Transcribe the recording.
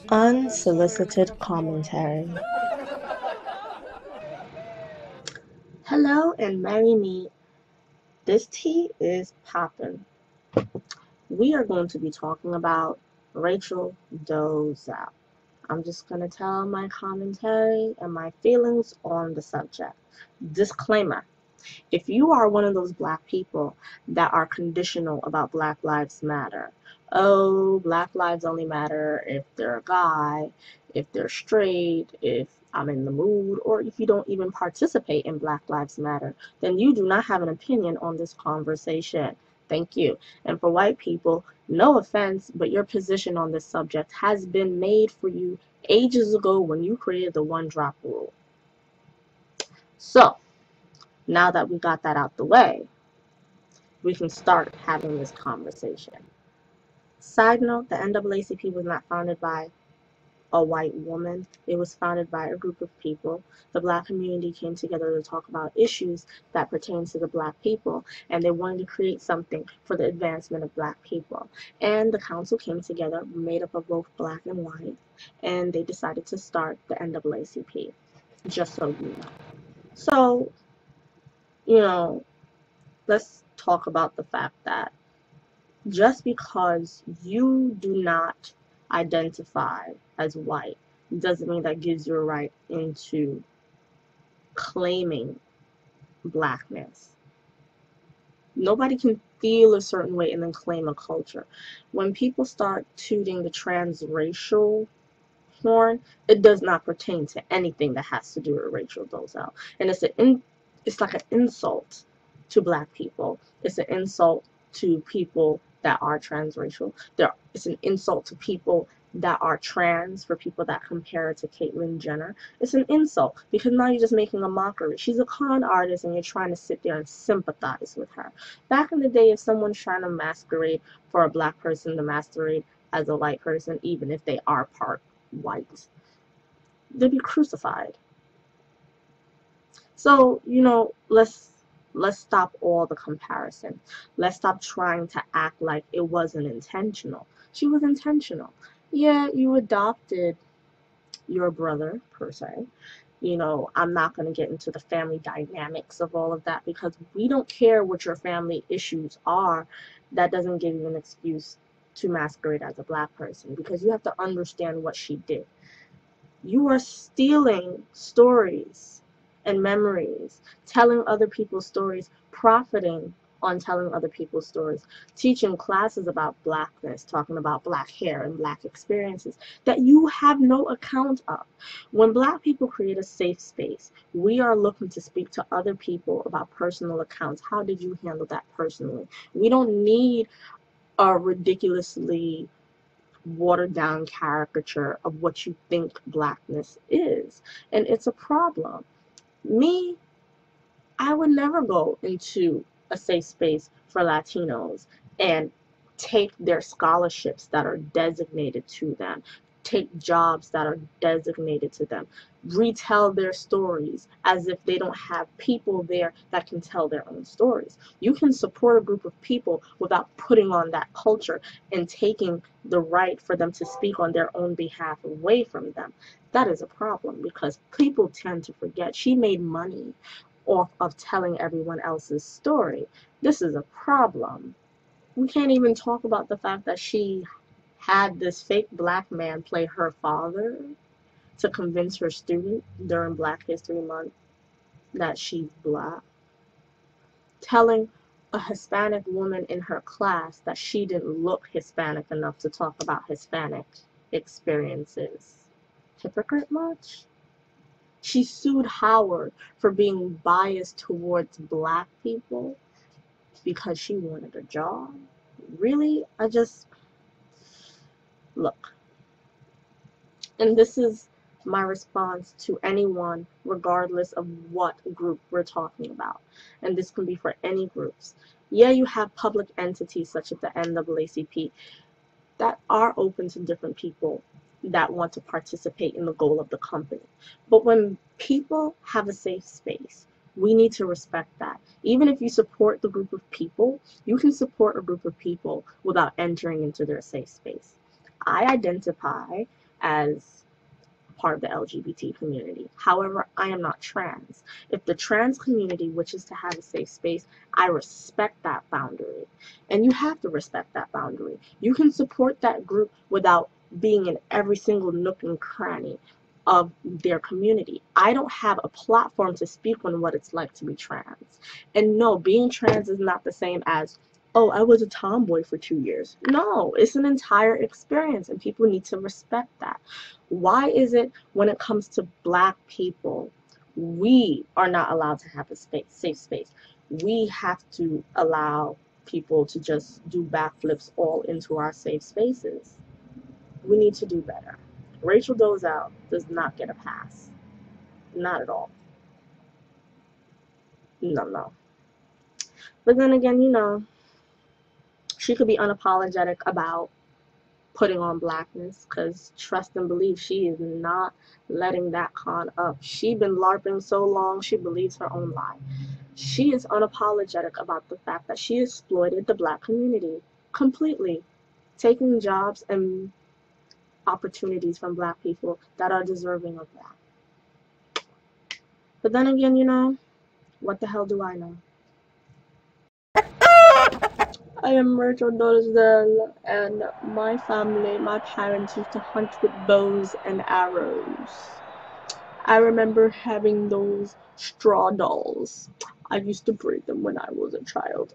Unsolicited commentary. Hello and marry me. This tea is poppin'. We are going to be talking about Rachel Dolezal. I'm just going to tell my commentary and my feelings on the subject. Disclaimer. If you are one of those black people that are conditional about Black Lives Matter, oh, Black lives only matter if they're a guy, if they're straight, if I'm in the mood, or if you don't even participate in Black Lives Matter, then you do not have an opinion on this conversation. Thank you. And for white people, no offense, but your position on this subject has been made for you ages ago when you created the one drop rule. So, now that we got that out the way, we can start having this conversation. Side note, the NAACP was not founded by a white woman. It was founded by a group of people. The black community came together to talk about issues that pertain to the black people, and they wanted to create something for the advancement of black people. And the council came together, made up of both black and white, and they decided to start the NAACP, just so you know. So, you know, let's talk about the fact that just because you do not identify as white doesn't mean that gives you a right into claiming blackness. Nobody can feel a certain way and then claim a culture. When people start tooting the transracial horn, it does not pertain to anything that has to do with Rachel Dolezal. And it's like an insult to black people. It's an insult to people that are transracial. It's an insult to people that are trans, for people that compare it to Caitlyn Jenner. It's an insult because now you're just making a mockery. She's a con artist and you're trying to sit there and sympathize with her. Back in the day, if someone's trying to masquerade for a black person to masquerade as a white person, even if they are part white, they'd be crucified. So, let's stop all the comparison. Let's stop trying to act like it wasn't intentional. She was intentional. Yeah, you adopted your brother, per se. I'm not going to get into the family dynamics of all of that because we don't care what your family issues are. That doesn't give you an excuse to masquerade as a black person, because you have to understand what she did. You are stealing stories and memories, telling other people's stories, profiting on telling other people's stories, teaching classes about blackness, talking about black hair and black experiences that you have no account of. When black people create a safe space, we are looking to speak to other people about personal accounts. How did you handle that personally? We don't need a ridiculously watered down caricature of what you think blackness is. And it's a problem. Me, I would never go into a safe space for Latinos and take their scholarships that are designated to them, take jobs that are designated to them, retell their stories as if they don't have people there that can tell their own stories. You can support a group of people without putting on that culture and taking the right for them to speak on their own behalf away from them. That is a problem because people tend to forget she made money off of telling everyone else's story. This is a problem. We can't even talk about the fact that she had this fake black man play her father to convince her student during Black History Month that she's black, telling a Hispanic woman in her class that she didn't look Hispanic enough to talk about Hispanic experiences. Hypocrite much? She sued Howard for being biased towards black people because she wanted a job. Really? Look. And this is my response to anyone, regardless of what group we're talking about. And this can be for any groups. Yeah, you have public entities such as the NAACP that are open to different people that want to participate in the goal of the company. But when people have a safe space, we need to respect that. Even if you support the group of people, you can support a group of people without entering into their safe space. I identify as part of the LGBT community. However, I am not trans. If the trans community wishes to have a safe space, I respect that boundary. And you have to respect that boundary. You can support that group without being in every single nook and cranny of their community. I don't have a platform to speak on what it's like to be trans. And no, being trans is not the same as, oh, I was a tomboy for 2 years. No, it's an entire experience, and people need to respect that. Why is it when it comes to Black people, we are not allowed to have a safe space? We have to allow people to just do backflips all into our safe spaces. We need to do better. Rachel Dolezal does not get a pass. Not at all. No, no. But then again, she could be unapologetic about putting on Blackness, because trust and believe, she is not letting that con up. She been LARPing so long, she believes her own lie. She is unapologetic about the fact that she exploited the Black community completely, taking jobs and opportunities from Black people that are deserving of that. But then again, what the hell do I know? I am Rachel Dolezal, and my family, my parents used to hunt with bows and arrows. I remember having those straw dolls. I used to breed them when I was a child.